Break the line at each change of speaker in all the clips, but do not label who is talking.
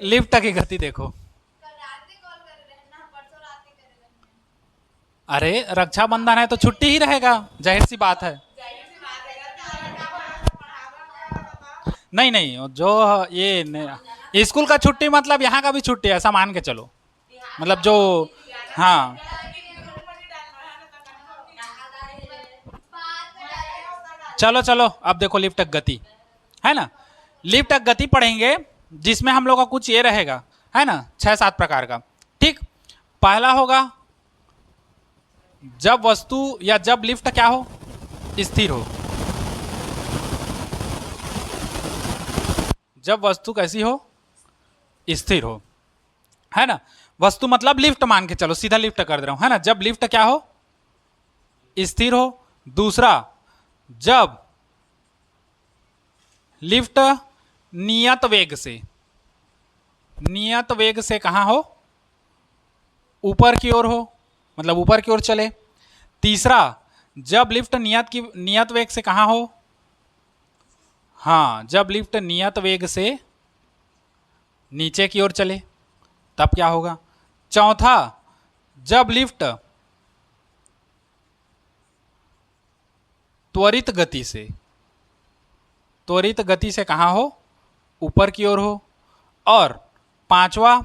Lift की गति देखो। अरे रक्षाबंधन है तो छुट्टी ही रहेगा, जाहिर सी बात है। नहीं नहीं, जो ये स्कूल का छुट्टी मतलब यहाँ का भी छुट्टी है, ऐसा मान के चलो। मतलब जो, हाँ, चलो चलो अब देखो लिफ्ट गति, है ना। लिफ्ट गति पढ़ेंगे जिसमें हम लोग का कुछ ये रहेगा, है ना, 6-7 प्रकार का। ठीक, पहला होगा जब वस्तु या जब लिफ्ट क्या हो, स्थिर हो। जब वस्तु कैसी हो, स्थिर हो, है ना। वस्तु मतलब लिफ्ट मान के चलो, सीधा लिफ्ट कर दे रहा हूं, है ना। जब लिफ्ट क्या हो, स्थिर हो। दूसरा, जब लिफ्ट नियत वेग से, नियत वेग से कहां हो, ऊपर की ओर हो, मतलब ऊपर की ओर चले। तीसरा, जब लिफ्ट नियत वेग से कहां हो, हाँ, जब लिफ्ट नियत वेग से नीचे की ओर चले तब क्या होगा। चौथा, जब लिफ्ट त्वरित गति से, त्वरित गति से कहां हो, ऊपर की ओर हो। और पांचवा,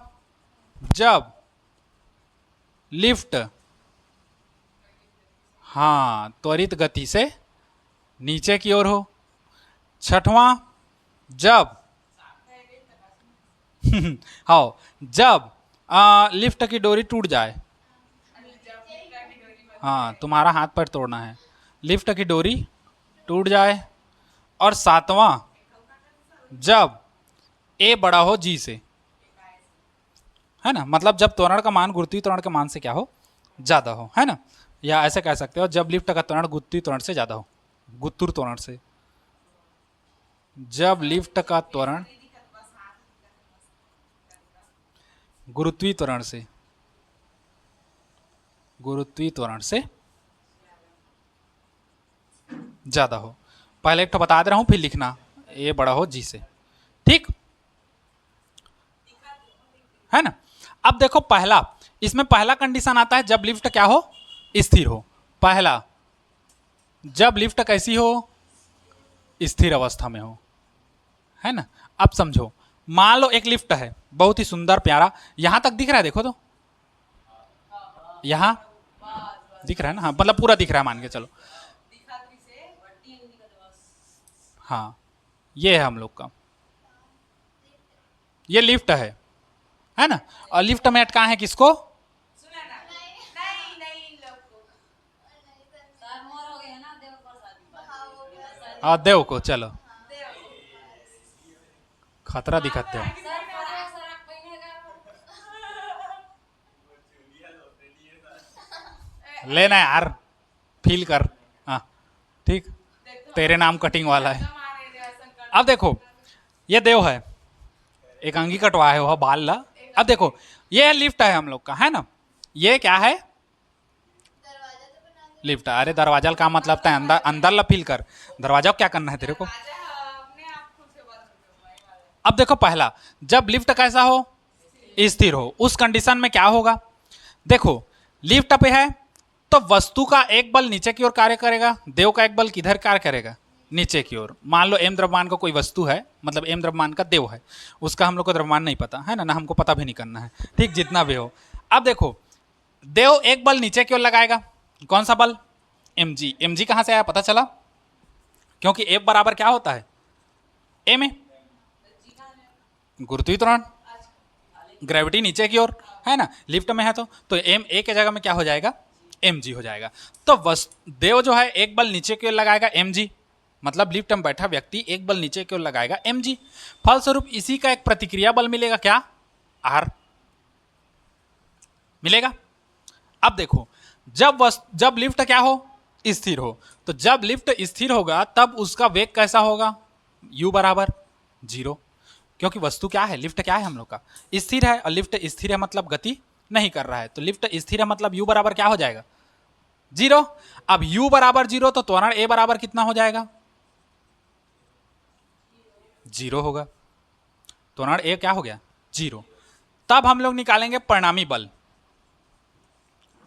जब लिफ्ट, हाँ, त्वरित गति से नीचे की ओर हो। छठवां, जब हाँ, जब लिफ्ट की डोरी टूट जाए, हाँ, तुम्हारा हाथ पैर तोड़ना है, लिफ्ट की डोरी टूट जाए। और सातवां, जब ए बड़ा हो जी से, है ना, मतलब जब त्वरण का मान गुरुत्वीय त्वरण के मान से क्या हो, ज्यादा हो, है ना। या ऐसे कह सकते हो जब लिफ्ट का त्वरण गुरुत्वीय त्वरण से ज्यादा हो, गुरुत्व त्वरण से। जब लिफ्ट का त्वरण गुरुत्वीय त्वरण से, गुरुत्वीय त्वरण से ज्यादा हो। पहले एक तो बता दे रहा हूं, फिर लिखना ए बड़ा हो जी से। ठीक है ना। अब देखो पहला, इसमें पहला कंडीशन आता है जब लिफ्ट क्या हो, स्थिर हो। पहला, जब लिफ्ट कैसी हो, स्थिर अवस्था में हो, है ना। अब समझो, मान लो एक लिफ्ट है, बहुत ही सुंदर प्यारा, यहां तक दिख रहा है, देखो तो, यहां दिख रहा है ना, हाँ, मतलब पूरा दिख रहा है मान के चलो। हाँ, ये है हम लोग का, ये लिफ्ट है ना। और लिफ्ट में अटका है किसको, देव को। चलो, खतरा दिखाते हो, लेना यार, फील कर, हाँ, ठीक, तेरे नाम कटिंग वाला है। अब देखो, ये देव है, एक अंगी कटवा है वह बाल ला। अब देखो, ये लिफ्ट है हम लोग का, है ना। ये क्या है, लिफ्ट। अरे दरवाजा का मतलब था अंदर, अंदर ला फील कर, दरवाजा को क्या करना है तेरे को। अब देखो पहला, जब लिफ्ट कैसा हो, स्थिर हो, उस कंडीशन में क्या होगा। देखो, लिफ्ट पे है तो वस्तु का एक बल नीचे की ओर कार्य करेगा, देव का एक बल किधर कार्य करेगा, नीचे की ओर। मान लो एम द्रव्यमान का कोई वस्तु है, मतलब एम द्रव्यमान का देव है, उसका हम लोग को द्रव्यमान नहीं पता, है ना, ना हमको पता भी नहीं करना है, ठीक, जितना भी हो। अब देखो, देव एक बल नीचे की ओर लगाएगा, कौन सा बल, एम जी। एम जी कहां से आया पता चला, क्योंकि एफ बराबर क्या होता है, एम ए, गुरुत्वीय त्वरण, ग्रेविटी नीचे की ओर, है ना, लिफ्ट में है तो एम ए के जगह में क्या हो जाएगा, एम जी हो जाएगा। तो देव जो है एक बल नीचे की ओर लगाएगा, एम जी, मतलब लिफ्ट में बैठा व्यक्ति एक बल नीचे की ओर लगाएगा, एम जी। फलस्वरूप इसी का एक प्रतिक्रिया बल मिलेगा, क्या, आर मिलेगा। अब देखो, जब लिफ्ट क्या हो, स्थिर हो, तो जब लिफ्ट स्थिर होगा तब उसका वेग कैसा होगा, u बराबर 0, क्योंकि वस्तु क्या है, लिफ्ट क्या है हम लोग का, स्थिर है, और लिफ्ट स्थिर है मतलब गति नहीं कर रहा है, तो लिफ्ट स्थिर है मतलब u बराबर क्या हो जाएगा, 0। अब u बराबर 0 तो त्वरण a बराबर कितना हो जाएगा, 0 होगा। त्वरण a क्या हो गया, जीरो। तब हम लोग निकालेंगे परिणामी बल।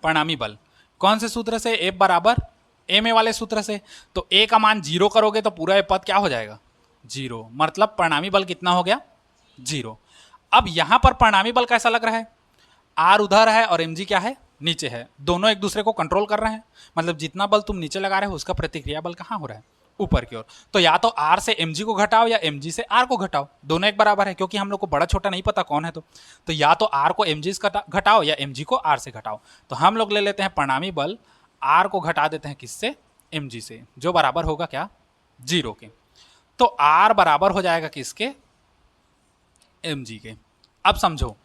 परिणामी बल कौन से सूत्र से? F बराबर एम ए वाले सूत्र से। तो ए का मान जीरो करोगे तो पूरा ये पद क्या हो जाएगा? जीरो। मतलब परिणामी बल कितना हो गया? जीरो। अब यहां पर परिणामी बल कैसा लग रहा है? आर उधर है और एम जी क्या है? नीचे है। दोनों एक दूसरे को कंट्रोल कर रहे हैं। मतलब जितना बल तुम नीचे लगा रहे हो उसका प्रतिक्रिया बल कहां हो रहा है? ऊपर की ओर। तो या तो आर से एम जी को घटाओ या एम जी से आर को घटाओ, दोनों एक बराबर है, क्योंकि हम लोग को बड़ा छोटा नहीं पता कौन है। तो या तो आर को एम जी से घटाओ या एम जी को आर से घटाओ। तो हम लोग ले लेते हैं परिणामी बल, आर को घटा देते हैं किससे? एम जी से, जो बराबर होगा क्या? जीरो के। तो आर बराबर हो जाएगा किसके? एम जी के। अब समझो,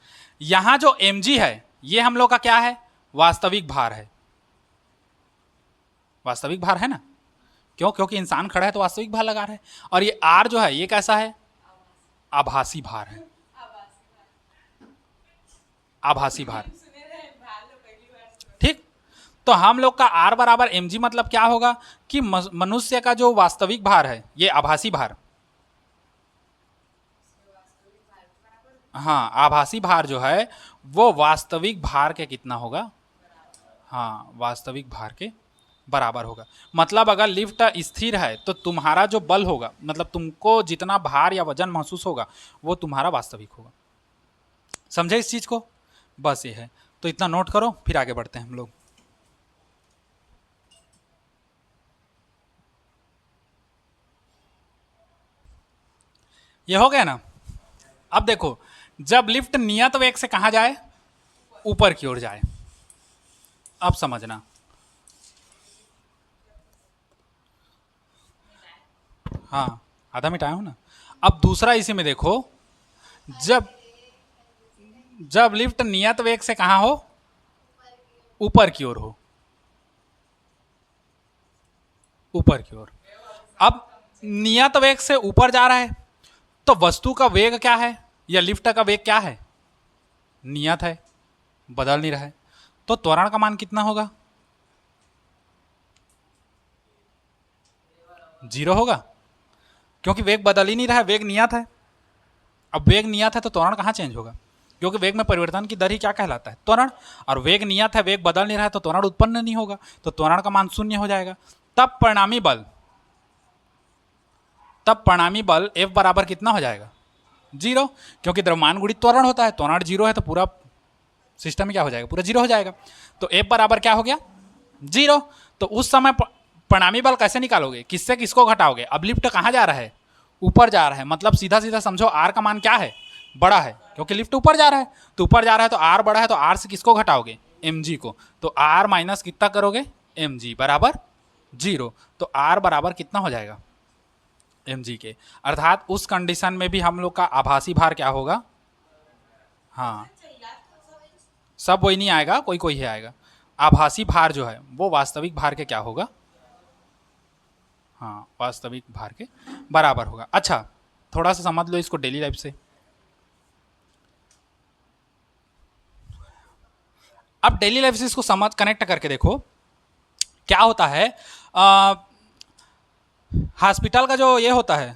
यहां जो एम जी है ये हम लोग का क्या है? वास्तविक भार है। वास्तविक भार है ना? क्यों? क्योंकि इंसान खड़ा है तो वास्तविक भार लगा रहे हैं। और ये आर जो है ये कैसा है? आभासी भार है। आभासी भार। ठीक। तो हम लोग का आर बराबर एम जी मतलब क्या होगा कि मनुष्य का जो वास्तविक भार है ये आभासी भार, हाँ आभासी भार जो है वो वास्तविक भार के कितना होगा? हाँ वास्तविक भार के बराबर होगा। मतलब अगर लिफ्ट स्थिर है तो तुम्हारा जो बल होगा, मतलब तुमको जितना भार या वजन महसूस होगा वो तुम्हारा वास्तविक होगा। समझे इस चीज को? बस ये है। तो इतना नोट करो, फिर आगे बढ़ते हैं हम लोग। ये हो गया ना? अब देखो, जब लिफ्ट नियत वेग से कहां जाए? ऊपर की ओर जाए। अब समझना। हाँ आधा मिनट आया हूं ना। अब दूसरा इसी में देखो, जब जब लिफ्ट नियत वेग से कहां हो? ऊपर की ओर हो। ऊपर की ओर। अब नियत वेग से ऊपर जा रहा है तो वस्तु का वेग क्या है या लिफ्ट का वेग क्या है? नियत है, बदल नहीं रहा है। तो त्वरण का मान कितना होगा? जीरो होगा, क्योंकि वेग बदल ही नहीं रहा है, वेग नियत है। अब वेग नियत है तो त्वरण कहाँ चेंज होगा? क्योंकि वेग में परिवर्तन की दर ही क्या कहलाता है? त्वरण। और वेग नियत है, वेग बदल नहीं रहा है, तो त्वरण उत्पन्न नहीं होगा, तो त्वरण का मान शून्य हो जाएगा। तब परिणामी बल, तब परिणामी बल F बराबर कितना हो जाएगा? जीरो। क्योंकि द्रव्यमान गुणित त्वरण होता है, त्वरण जीरो है तो पूरा सिस्टम में क्या हो जाएगा? पूरा जीरो हो जाएगा। तो F बराबर क्या हो गया? जीरो। तो उस समय परिणामी बल कैसे निकालोगे? किससे किसको घटाओगे? अब लिफ्ट कहाँ जा रहा है? ऊपर जा रहा है। मतलब सीधा सीधा समझो, आर का मान क्या है? बड़ा है, क्योंकि लिफ्ट ऊपर जा रहा है। तो ऊपर जा रहा है तो आर बड़ा है, तो आर से किसको घटाओगे? एम जी को। तो आर माइनस कितना करोगे? एम जी बराबर जीरो। तो आर बराबर कितना हो जाएगा? एम जी के। अर्थात उस कंडीशन में भी हम लोग का आभासी भार क्या होगा? हाँ सब वही नहीं आएगा, कोई कोई ही आएगा। आभासी भार जो है वो वास्तविक भार के क्या होगा? हाँ वास्तविक भार के बराबर होगा। अच्छा थोड़ा सा समझ लो इसको डेली लाइफ से। अब डेली लाइफ से इसको समझ कनेक्ट करके देखो क्या होता है। हॉस्पिटल का जो ये होता है,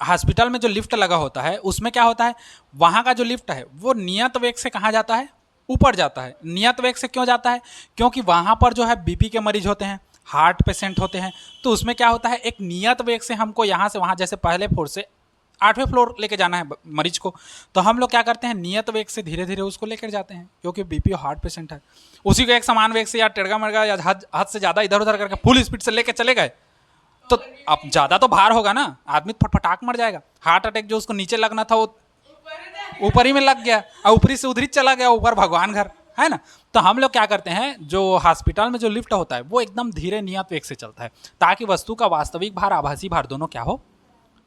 हॉस्पिटल में जो लिफ्ट लगा होता है उसमें क्या होता है? वहाँ का जो लिफ्ट है वो नियत वेग से कहाँ जाता है? ऊपर जाता है। नियत वेग से क्यों जाता है? क्योंकि वहाँ पर जो है बीपी के मरीज होते हैं, हार्ट पेशेंट होते हैं। तो उसमें क्या होता है? एक नियत वेग से हमको यहाँ से वहाँ, जैसे पहले फ्लोर से 8वें फ्लोर लेके जाना है मरीज को, तो हम लोग क्या करते हैं? नियत वेग से धीरे धीरे उसको लेकर जाते हैं, क्योंकि बीपी हार्ट पेशेंट है। उसी को एक समान वेग से या टेढ़गा मड़गा या हद से ज़्यादा इधर उधर करके फुल स्पीड से लेके चले गए तो अब ज़्यादा तो भार होगा ना, आदमी फटफटाक मर जाएगा। हार्ट अटैक जो उसको नीचे लगना था वो ऊपर ही में लग गया और ऊपरी से उधरी चला गया, ऊपर भगवान घर है ना। तो हम लोग क्या करते हैं, जो हॉस्पिटल में जो लिफ्ट होता है वो एकदम धीरे नियत वेग से चलता है, ताकि वस्तु का वास्तविक भार आभासी भार दोनों क्या हो?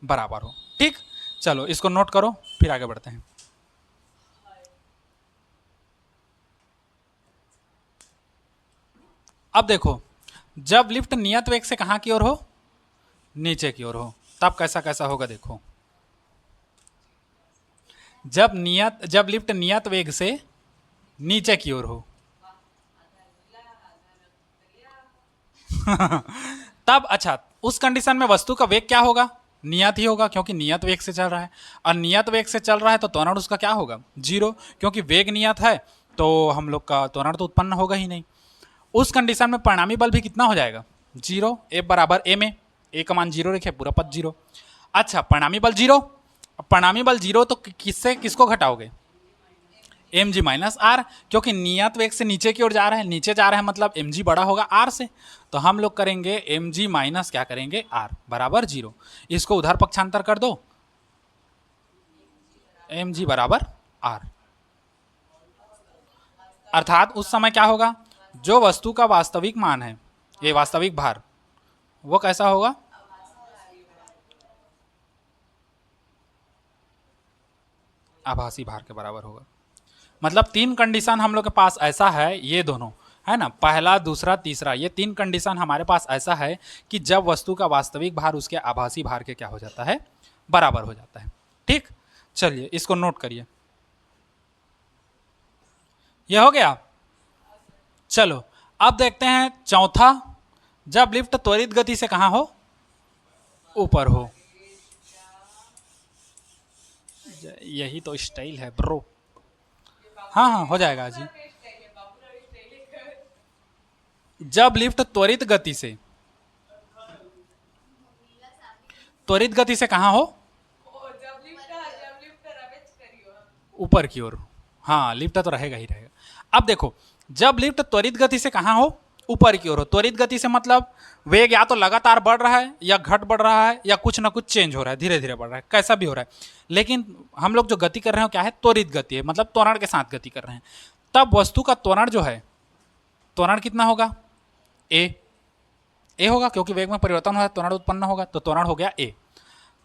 बराबर हो। ठीक, चलो इसको नोट करो, फिर आगे बढ़ते हैं। अब देखो, जब लिफ्ट नियत वेग से कहाँ की ओर हो? नीचे की ओर हो, तब कैसा कैसा होगा देखो। जब लिफ्ट नियत वेग से नीचे की ओर हो तब अच्छा, उस कंडीशन में वस्तु का वेग क्या होगा? नियत ही होगा क्योंकि नियत वेग से चल रहा है, और नियत वेग से चल रहा है तो त्वरण उसका क्या होगा, जीरो, क्योंकि वेग नियत है तो हम लोग का त्वरण तो उत्पन्न होगा ही नहीं। उस कंडीशन में परिणामी बल भी कितना हो जाएगा, जीरो। F बराबर ए में ए का मान जीरो रखे, पूरा पद जीरो। अच्छा, परिणामी बल जीरो, परिणामी बल जीरो तो किससे किसको घटाओगे, एम जी माइनस आर, क्योंकि नियत वेग से नीचे की ओर जा रहा है, नीचे जा रहा है मतलब एम जी बड़ा होगा आर से, तो हम लोग करेंगे एम जी माइनस क्या करेंगे आर बराबर जीरो। इसको उधर पक्षांतर कर दो, एम जी बराबर आर, अर्थात उस समय क्या होगा, जो वस्तु का वास्तविक मान है, ये वास्तविक भार, वो कैसा होगा, आभासी भार के बराबर होगा। मतलब तीन कंडीशन हम लोग के पास ऐसा है, ये दोनों है ना, पहला दूसरा तीसरा, ये तीन कंडीशन हमारे पास ऐसा है कि जब वस्तु का वास्तविक भार उसके आभासी भार के क्या हो जाता है, बराबर हो जाता है। ठीक, चलिए इसको नोट करिए, ये हो गया। चलो अब देखते हैं चौथा, जब लिफ्ट त्वरित गति से कहां हो, ऊपर हो। यही तो स्टाइल है ब्रो। हाँ हाँ हो जाएगा जी। जब लिफ्ट त्वरित गति से कहां हो, ऊपर की ओर। हाँ लिफ्ट तो रहेगा ही रहेगा। अब देखो, जब लिफ्ट त्वरित गति से कहां हो, ऊपर की ओर हो। त्वरित गति से मतलब वेग या तो लगातार बढ़ रहा है या घट बढ़ रहा है या कुछ ना कुछ चेंज हो रहा है, धीरे धीरे बढ़ रहा है, कैसा भी हो रहा है, लेकिन हम लोग जो गति कर रहे हैं क्या है, त्वरित गति है, मतलब त्वरण के साथ गति कर रहे हैं। तब वस्तु का त्वरण जो है, त्वरण कितना होगा, ए होगा, क्योंकि वेग में परिवर्तन हो रहा है, त्वरण उत्पन्न होगा, तो त्वरण हो गया ए।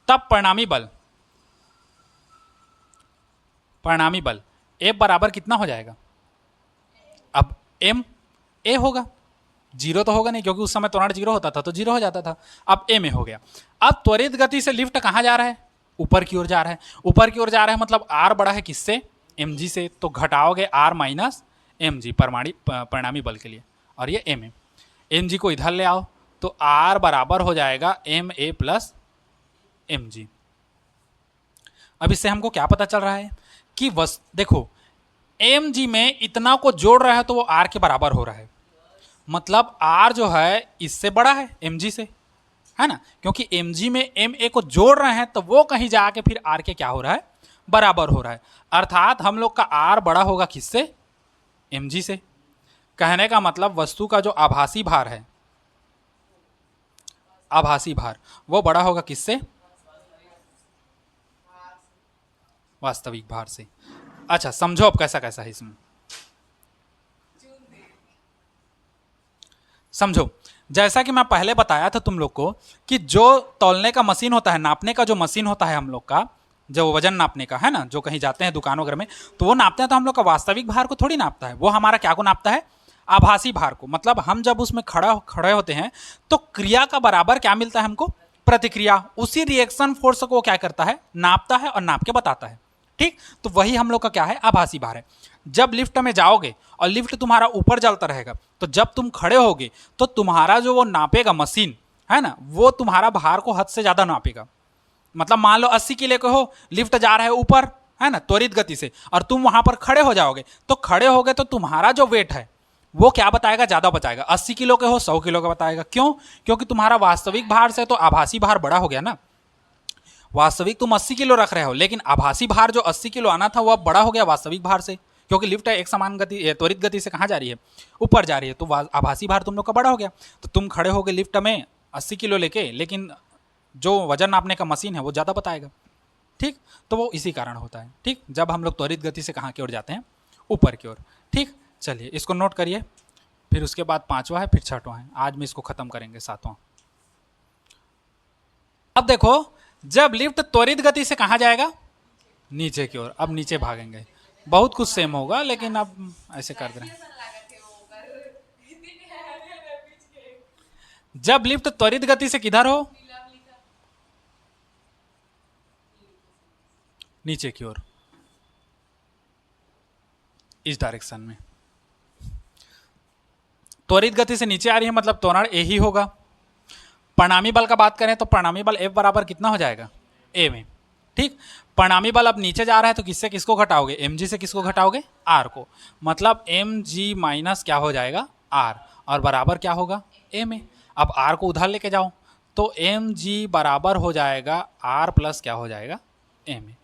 तब परिणामी बल, परिणामी बल F बराबर कितना हो जाएगा, अब m a होगा, जीरो तो होगा नहीं क्योंकि उस समय त्वरण जीरो होता था तो जीरो हो जाता था, अब a में हो गया। अब त्वरित गति से लिफ्ट कहाँ जा रहा है, ऊपर की ओर जा रहा है, ऊपर की ओर जा रहा है मतलब r बड़ा है किससे, mg से, तो घटाओगे r माइनस mg परिणामी बल के लिए, और ये m है, mg को इधर ले आओ तो r बराबर हो जाएगा ma प्लस mg। अब इससे हमको क्या पता चल रहा है कि देखो mg में इतना को जोड़ रहा है तो वो r के बराबर हो रहा है, मतलब r जो है इससे बड़ा है mg से, है ना, क्योंकि mg में ma को जोड़ रहे हैं तो वो कहीं जाके फिर r के क्या हो रहा है, बराबर हो रहा है, अर्थात हम लोग का r बड़ा होगा किससे, mg से। कहने का मतलब वस्तु का जो आभासी भार है, आभासी भार वो बड़ा होगा किससे, वास्तविक भार से। अच्छा समझो अब कैसा कैसा है इसमें, समझो। जैसा कि मैं पहले बताया था तुम लोग को कि जो तौलने का मशीन होता है, नापने का जो मशीन होता है हम लोग का, जो वजन नापने का है ना, जो कहीं जाते हैं दुकान वगैरह में तो वो नापते हैं, तो हम लोग का वास्तविक भार को थोड़ी नापता है, वो हमारा क्या को नापता है, आभासी भार को। मतलब हम जब उसमें खड़े होते हैं तो क्रिया का बराबर क्या मिलता है हमको, प्रतिक्रिया, उसी रिएक्शन फोर्स को क्या करता है, नापता है और नाप के बताता है। ठीक, तो वही हम लोग का क्या है, आभासी भार है। जब लिफ्ट में जाओगे और लिफ्ट तुम्हारा ऊपर चलता रहेगा तो जब तुम खड़े होगे तो तुम्हारा जो वो नापेगा मशीन है ना, वो तुम्हारा भार को हद से ज्यादा नापेगा। मतलब मान लो 80 किलो के हो, लिफ्ट जा रहा है ऊपर है ना त्वरित गति से, और तुम वहां पर खड़े हो जाओगे, तो खड़े होगे तो तुम्हारा जो वेट है वो क्या बताएगा, ज्यादा बताएगा, 80 किलो के हो 100 किलो का बताएगा। क्यों, क्योंकि तुम्हारा वास्तविक भार से तो आभासी भार बड़ा हो गया ना। वास्तविक तुम 80 किलो रख रहे हो, लेकिन आभासी भार जो 80 किलो आना था वो अब बड़ा हो गया वास्तविक भार से, क्योंकि लिफ्ट एक समान गति त्वरित गति से कहाँ जा रही है, ऊपर जा रही है, तो आभासी भार तुम लोग का बड़ा हो गया। तो तुम खड़े हो गए लिफ्ट में 80 किलो लेके, लेकिन जो वजन नापने का मशीन है वो ज़्यादा बताएगा। ठीक, तो वो इसी कारण होता है। ठीक, जब हम लोग त्वरित गति से कहाँ की ओर जाते हैं, ऊपर की ओर। ठीक, चलिए इसको नोट करिए, फिर उसके बाद पांचवा है, फिर छठवां है, आज में इसको खत्म करेंगे सातवां। अब देखो, जब लिफ्ट त्वरित गति से कहाँ जाएगा, नीचे की ओर। अब नीचे भागेंगे, बहुत कुछ सेम होगा लेकिन अब ऐसे कर दे रहे हैं। जब लिफ्ट त्वरित गति से किधर हो, नीचे की ओर, इस डायरेक्शन में। त्वरित गति से नीचे आ रही है मतलब त्वरण ए ही होगा। परिणामी बल का बात करें तो परिणामी बल F बराबर कितना हो जाएगा, A में। ठीक, परिणामी बल अब नीचे जा रहा है तो किससे किसको घटाओगे, mg से किसको घटाओगे, r को। मतलब mg माइनस क्या हो जाएगा, r, और बराबर क्या होगा, a में। अब r को उधर लेके जाओ तो mg बराबर हो जाएगा r प्लस क्या हो जाएगा, a में।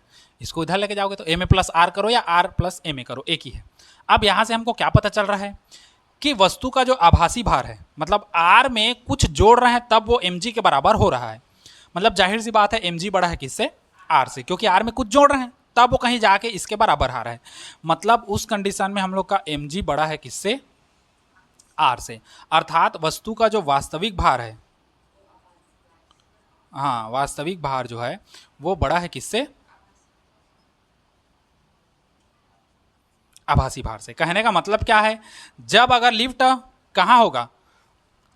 इसको उधर लेके जाओगे तो a में प्लस r करो या r प्लस a में करो, एक ही है। अब यहाँ से हमको क्या पता चल रहा है कि वस्तु का जो आभासी भार है, मतलब r में कुछ जोड़ रहे हैं तब वो mg के बराबर हो रहा है। मतलब जाहिर सी बात है mg बड़ा है किससे, r से, क्योंकि r में कुछ जोड़ रहे हैं तब वो कहीं जाके इसके बराबर आ रहा है। मतलब उस कंडीशन में हम लोग का mg बड़ा है किससे, r से। अर्थात वस्तु का जो वास्तविक भार है, हाँ वास्तविक भार जो है वो बड़ा है किससे, आभासी भार से। कहने का मतलब क्या है, जब अगर लिफ्ट कहाँ होगा,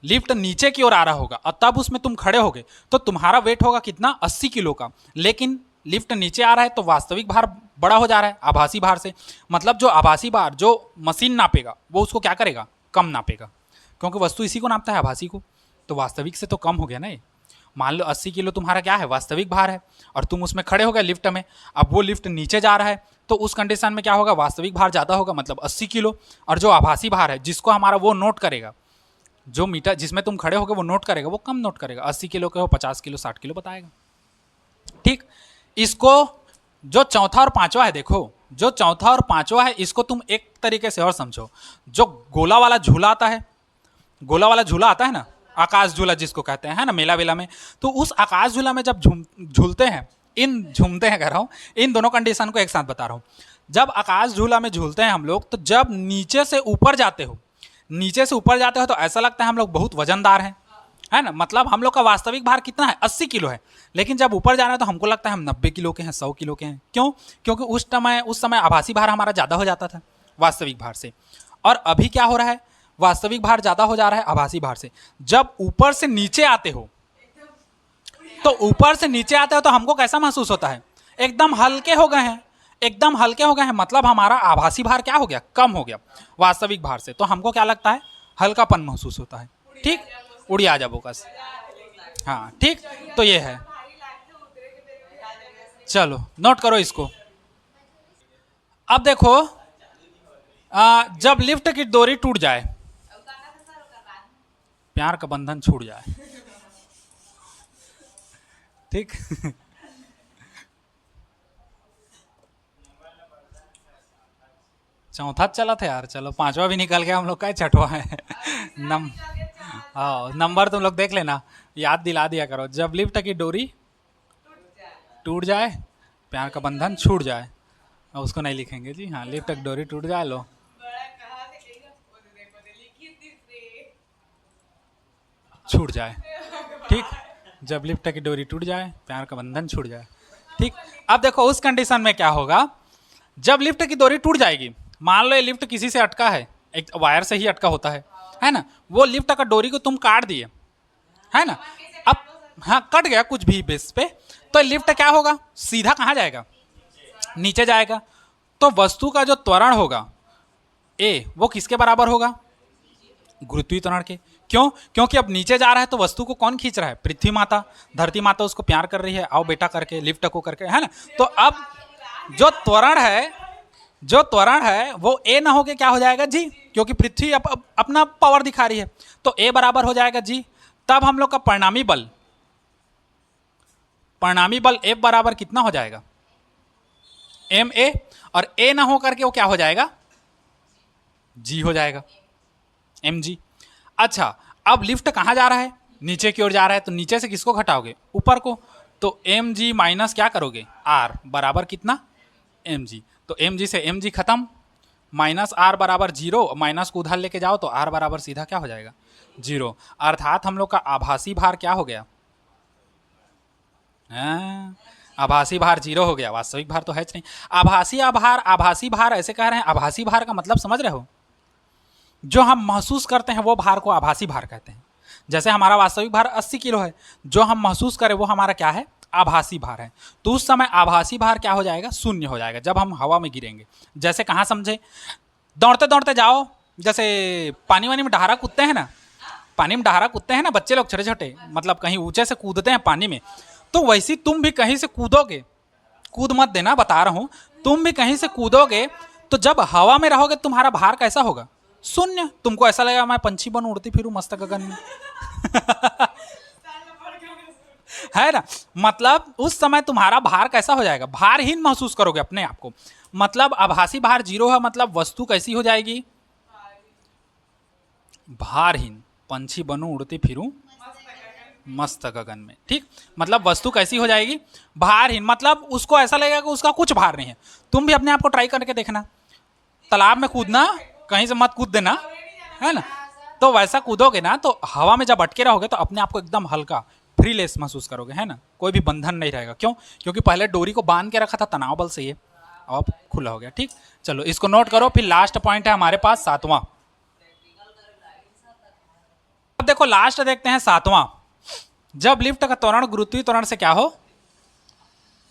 लिफ्ट नीचे की ओर आ रहा होगा और तब उसमें तुम खड़े होगे तो तुम्हारा वेट होगा कितना, 80 किलो का। लेकिन लिफ्ट नीचे आ रहा है तो वास्तविक भार बड़ा हो जा रहा है आभासी भार से। मतलब जो आभासी भार जो मशीन नापेगा वो उसको क्या करेगा, कम नापेगा, क्योंकि वस्तु इसी को नापता है, आभासी को। तो वास्तविक से तो कम हो गया ना ये। मान लो 80 किलो तुम्हारा क्या है, वास्तविक भार है, और तुम उसमें खड़े हो गए लिफ्ट में। अब वो लिफ्ट नीचे जा रहा है तो उस कंडीशन में क्या होगा, वास्तविक भार ज़्यादा होगा, मतलब 80 किलो। और जो आभासी भार है जिसको हमारा वो नोट करेगा, जो मीटर जिसमें तुम खड़े होगे वो नोट करेगा, वो कम नोट करेगा। 80 किलो के हो, 50 किलो, 60 किलो बताएगा। ठीक, इसको जो चौथा और पांचवा है, देखो जो चौथा और पांचवा है इसको तुम एक तरीके से और समझो। जो गोला वाला झूला आता है, गोला वाला झूला आता है ना, आकाश झूला जिसको कहते हैं, है ना, मेला वेला में। तो उस आकाश झूला में जब झूलते हैं, झूमते हैं कह रहा हूँ, इन दोनों कंडीशन को एक साथ बता रहा हूँ। जब आकाश झूला में झूलते हैं हम लोग, तो जब नीचे से ऊपर जाते हो, नीचे से ऊपर जाते हो तो ऐसा लगता है हम लोग बहुत वजनदार हैं, है ना। मतलब हम लोग का वास्तविक भार कितना है, 80 किलो है। लेकिन जब ऊपर जा रहे हैं तो हमको लगता है हम 90 किलो के हैं, 100 किलो के हैं। क्यों? क्योंकि उस समय आभासी भार हमारा ज़्यादा हो जाता था वास्तविक भार से। और अभी क्या हो रहा है, वास्तविक भार ज़्यादा हो जा रहा है आभासी भार से। जब ऊपर से नीचे आते हो तो ऊपर से नीचे आते हो तो हमको कैसा महसूस होता है, एकदम हल्के हो गए हैं, एकदम हल्के हो गए हैं। मतलब हमारा आभासी भार क्या हो गया, कम हो गया वास्तविक भार से। तो हमको क्या लगता है, हल्कापन महसूस होता है। ठीक, उड़िया जा बोकस। हाँ ठीक, तो ये है। चलो नोट करो इसको। अब देखो, जब लिफ्ट की डोरी टूट जाए, प्यार का बंधन छूट जाए। ठीक चौथा चला था यार, चलो पांचवा भी निकल गया हम लोग का, छठवा है। नम हाँ, नंबर तुम लोग देख लेना, याद दिला दिया करो। जब लिफ्ट की डोरी टूट जाए, प्यार का बंधन छूट जाए, उसको नहीं लिखेंगे जी, हाँ लिफ्ट की डोरी टूट जाए, लो छूट जाए। ठीक, जब लिफ्ट की डोरी टूट जाए, प्यार का बंधन छूट जाए। ठीक, अब देखो उस कंडीशन में क्या होगा, जब लिफ्ट की डोरी टूट जाएगी, मान लो ये लिफ्ट किसी से अटका है, एक वायर से ही अटका होता है ना। वो लिफ्ट का डोरी को तुम काट दिए, है ना। अब हाँ कट गया कुछ भी बेस पे, तो लिफ्ट क्या होगा, सीधा कहाँ जाएगा, नीचे जाएगा। तो वस्तु का जो त्वरण होगा ए, वो किसके बराबर होगा, गुरुत्वीय त्वरण के। क्यों? क्योंकि अब नीचे जा रहा है तो वस्तु को कौन खींच रहा है, पृथ्वी माता। धरती माता उसको प्यार कर रही है, आओ बेटा करके, लिफ्ट को करके, है ना। तो अब जो त्वरण है वो ए ना होके क्या हो जाएगा, जी, क्योंकि पृथ्वी अपना पावर दिखा रही है। तो ए बराबर हो जाएगा जी। तब हम लोग का परिणामी बल F बराबर कितना हो जाएगा, एम ए, और ए ना हो करके वो क्या हो जाएगा, जी हो जाएगा, एम जी। अच्छा, अब लिफ्ट कहाँ जा रहा है, नीचे की ओर जा रहा है, तो नीचे से किसको घटाओगे, ऊपर को। तो एम जी माइनस क्या करोगे, आर बराबर कितना, एम जी। तो एम जी से एम जी खत्म, माइनस आर बराबर 0, माइनस को उधर लेके जाओ तो आर बराबर सीधा क्या हो जाएगा, 0। अर्थात हम लोग का आभासी भार क्या हो गया, आभासी भार 0 हो गया, वास्तविक भार तो है नहीं। आभासी भार ऐसे कह रहे हैं, आभासी भार का मतलब समझ रहे हो, जो हम महसूस करते हैं वो भार को आभासी भार कहते हैं। जैसे हमारा वास्तविक भार 80 किलो है, जो हम महसूस करें वो हमारा क्या है, आभासी भार है। तो उस समय आभासी भार क्या हो जाएगा, 0 हो जाएगा जब हम हवा में गिरेंगे। जैसे कहाँ समझे, दौड़ते दौड़ते जाओ, जैसे पानी वानी में डहारा कूदते हैं ना, पानी में डहारा कूदते हैं ना बच्चे लोग छोटे छोटे, मतलब कहीं ऊंचे से कूदते हैं पानी में, तो वैसी तुम भी कहीं से कूदोगे, कूद मत देना बता रहा हूं, तुम भी कहीं से कूदोगे तो जब हवा में रहोगे तुम्हारा भार कैसा होगा? शून्य। तुमको ऐसा लगेगा मैं पंछी बन उड़ती फिरूं मस्त गगन में। है ना? मतलब उस समय तुम्हारा भार कैसा हो जाएगा? भारहीन महसूस करोगे अपने आप को। मतलब आभासी भार जीरो है, मतलब वस्तु कैसी हो जाएगी? भारहीन। पंछी बनूं उड़ती फिरूं मस्त गगन में, ठीक। मतलब वस्तु कैसी हो जाएगी? भारहीन। मतलब उसको ऐसा लगेगा कि उसका कुछ भार नहीं है। तुम भी अपने आप को ट्राई करके देखना, तालाब में कूदना, कहीं से मत कूद देना, है ना? तो वैसा कूदोगे ना तो हवा में जब अटके रहोगे तो अपने आप को एकदम हल्का फ्रीलेस महसूस करोगे, है ना? कोई भी बंधन नहीं रहेगा। क्यों? क्योंकि पहले डोरी को बांध के रखा था तनाव बल से, ये अब खुला हो गया, ठीक। चलो इसको नोट करो। फिर लास्ट पॉइंट है हमारे पास 7वां। अब देखो लास्ट देखते हैं 7वां। जब लिफ्ट का त्वरण गुरुत्वीय त्वरण से क्या हो?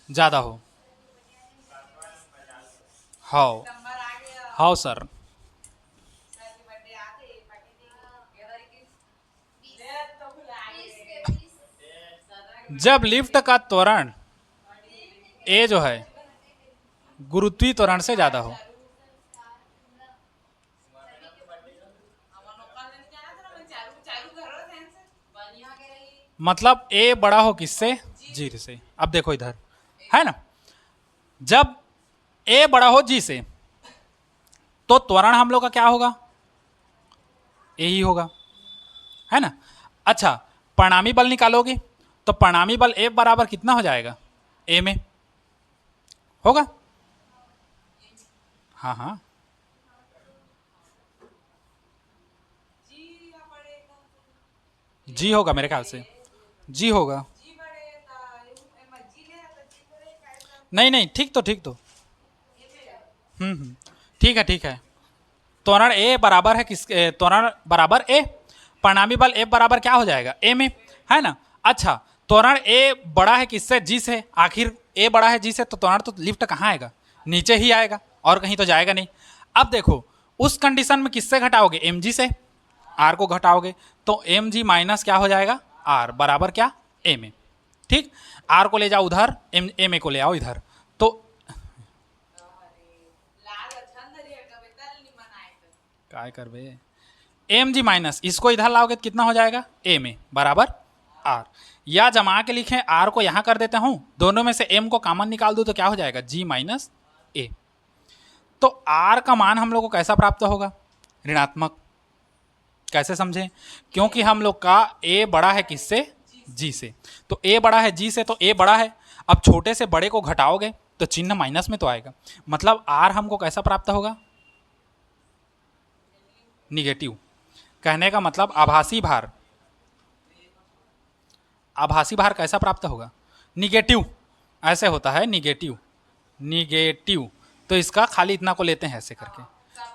ज्यादा हो। हाउ? How sir? जब लिफ्ट का त्वरण ए जो है गुरुत्वीय त्वरण से ज्यादा हो। मतलब ए बड़ा हो किससे? जी से। अब देखो इधर, है ना? जब ए बड़ा हो जी से तो त्वरण हम लोग का क्या होगा? ए ही होगा, है ना? अच्छा, परिणामी बल निकालोगे तो परिणामी बल ए बराबर कितना हो जाएगा? ए में होगा। हाँ हाँ, जी होगा मेरे ख्याल से, जी होगा। नहीं नहीं, ठीक तो, ठीक तो। ठीक है ठीक है। त्वरण ए बराबर है किस? त्वरण बराबर ए, परिणामी बल ए बराबर क्या हो जाएगा? ए में, है ना? अच्छा, त्वरण ए बड़ा है किससे? जी से। आखिर ए बड़ा है जी से तो त्वरण तो लिफ्ट कहाँ आएगा? नीचे ही आएगा, और कहीं तो जाएगा नहीं। अब देखो उस कंडीशन में किससे घटाओगे? एम जी से। आर को घटाओगे तो एम जी माइनस क्या हो जाएगा? आर बराबर क्या? ए में, ठीक। आर को ले जाओ उधर, एम ए को ले आओ इधर, तो काय करबे? एम जी माइनस इसको इधर लाओगे तो कितना हो जाएगा? ए में बराबर आर। या जमा के लिखें, आर को यहां कर देता हूं, दोनों में से एम को कॉमन निकाल दो तो क्या हो जाएगा? जी माइनस ए। तो आर का मान हम लोग को कैसा प्राप्त होगा? ऋणात्मक। कैसे समझें? क्योंकि हम लोग का ए बड़ा है किससे? जी से। तो ए बड़ा है जी से तो ए बड़ा है। अब छोटे से बड़े को घटाओगे तो चिन्ह माइनस में तो आएगा। मतलब आर हमको कैसा प्राप्त होगा? निगेटिव। कहने का मतलब आभासी भार, आभासी भार कैसा प्राप्त होगा? निगेटिव। ऐसे होता है निगेटिव, निगेटिव। तो इसका खाली इतना को लेते हैं ऐसे करके,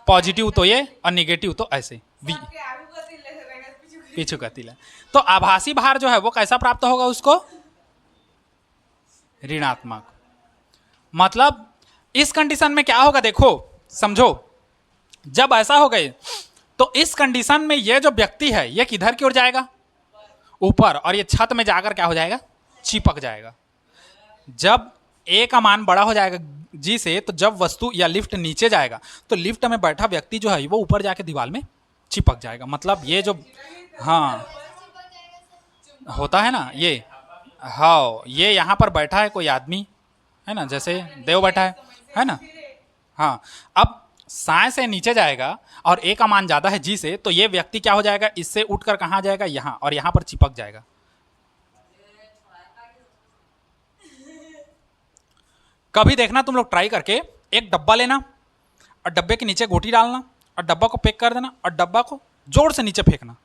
पॉजिटिव तो ये और निगेटिव तो ऐसे वी, पीछू का तिला। तो आभासी भार जो है वो कैसा प्राप्त होगा उसको? ऋणात्मक। मतलब इस कंडीशन में क्या होगा? देखो समझो, जब ऐसा हो गए तो इस कंडीशन में ये जो व्यक्ति है ये किधर की ओर जाएगा? ऊपर। और ये छत में जाकर क्या हो जाएगा? चिपक जाएगा। जब ए का मान बड़ा हो जाएगा जी से तो जब वस्तु या लिफ्ट नीचे जाएगा तो लिफ्ट में बैठा व्यक्ति जो है वो ऊपर जाके दीवार में चिपक जाएगा। मतलब ये जो, हाँ होता है ना ये, हाँ ये यहाँ पर बैठा है कोई आदमी, है ना? जैसे देव बैठा है ना? हाँ। अब साय से नीचे जाएगा और ए का मान ज्यादा है जी से तो ये व्यक्ति क्या हो जाएगा? इससे उठकर कहाँ जाएगा? यहाँ, और यहाँ पर चिपक जाएगा। कभी देखना तुम लोग ट्राई करके, एक डब्बा लेना और डब्बे के नीचे गोटी डालना और डब्बा को पैक कर देना और डब्बा को जोर से नीचे फेंकना,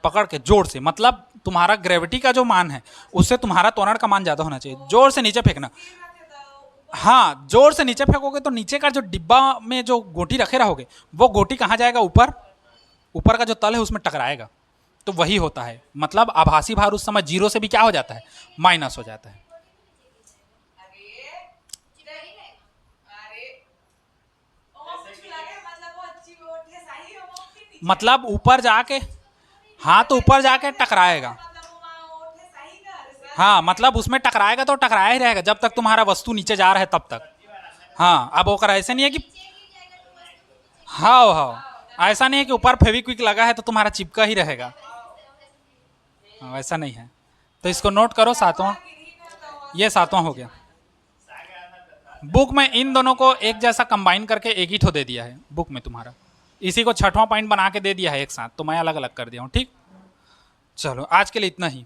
पकड़ के जोर से। मतलब तुम्हारा ग्रेविटी का जो मान है उससे तुम्हारा त्वरण का मान ज्यादा होना चाहिए। जोर से नीचे फेंकना। हाँ, जोर से नीचे फेंकोगे तो नीचे का जो डिब्बा में जो गोटी रखे रहोगे वो गोटी कहाँ जाएगा? ऊपर। ऊपर का जो तल है उसमें टकराएगा। तो वही होता है। मतलब आभासी भार उस समय जीरो से भी क्या हो जाता है? माइनस हो जाता है। मतलब ऊपर जाके, हाँ तो ऊपर जाके टकराएगा। हाँ मतलब उसमें टकराएगा तो टकराया ही रहेगा जब तक तुम्हारा वस्तु नीचे जा रहा है तब तक। हाँ अब ओकर ऐसे नहीं है कि हाँ हाँ ऐसा नहीं है कि ऊपर फेविक्विक लगा है तो तुम्हारा चिपका ही रहेगा। हाँ, वैसा नहीं है। तो इसको नोट करो, सातवां, ये सातवां हो गया। बुक में इन दोनों को एक जैसा कंबाइन करके एक ही ठो दे दिया है बुक में तुम्हारा, इसी को छठवां पॉइंट बना के दे दिया है एक साथ, तो मैं अलग अलग कर दिया हूँ। ठीक, चलो आज के लिए इतना ही।